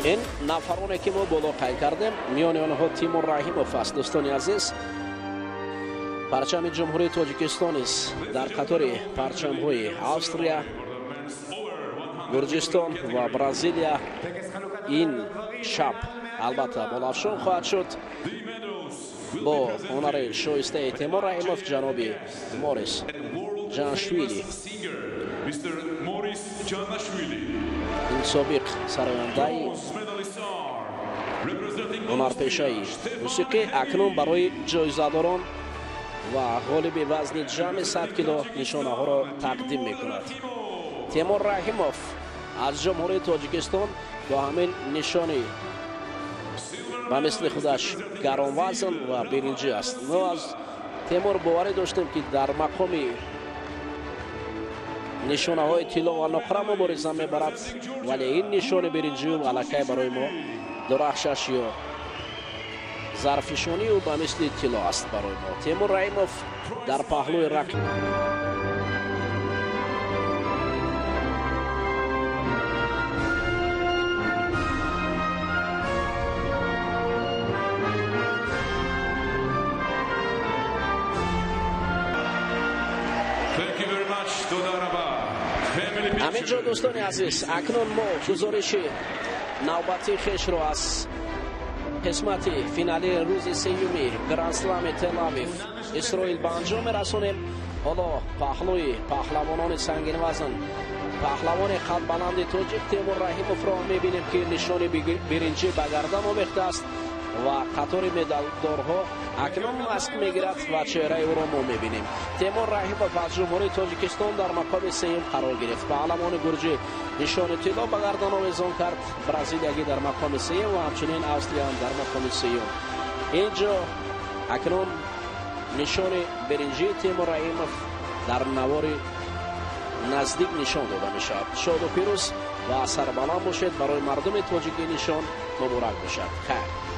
این نفرانی که ما بالا قید کردیم میان آنها تیمور رحیموف است. دوستان عزیز، پرچم جمهوری تاجیکستان است در قطار پرچم‌های استرالیا، گرجستان و برزیلیا. این شب البته بالافشان خواهد شد با هنر شایسته تیمور رحیموف جناب موریس جاناشویلی. این سابق سرگرم هنرپیشه‌ای موسیقی اکنون برای جایزه‌داران و غالب وزن جمع 100 کیلو نشانه ها را تقدیم می کند. تیمور رحیموف از جمهوری تاجیکستان با همین نشانی و مثل خودش گران وزن و برنجی است. ما از تیمور باوری داشتیم که در مقام نشانه های طلا و نقره مبارزه میبرد، ولی این نشان برنجی و علکه برای ما درخشش یا ظرفشانی و به مثل طلا است برای ما. تیمور رحیموف در پهلوی رقم همینجا دوستان عزیز، اکنون ما گزارش نوبتی خیش را از قسمت فینالی روز سیومی گراند اسلم تل آویو اسرائیل به انجام می‌رسانیم. حالا پهلوی پهلوانان سنگین وزن، پهلوان قد بلند تاجیک تیمور رحیموف را می‌بینیم که نشان برنجی به گردن آویخته است و قطار مدالدارها اکنون ماسک میگیرد و چهره او را ما میبینیم. تیمور رحیموف از جمهوری تاجیکستان در مقام سوم قرار گرفت. پهلوان گرجی نشان طلا به گردن آویزان کرد. برزیلیایی در مقام سوم و همچنین استرالیا در مقام سوم. اینجا اکنون نشان برنجی تیمور رحیموف در نوار نزدیک نشان داده می شود. شاد و پیروز و سربلند باشید. برای مردم تاجیک نشان مبارک باشد. خیر.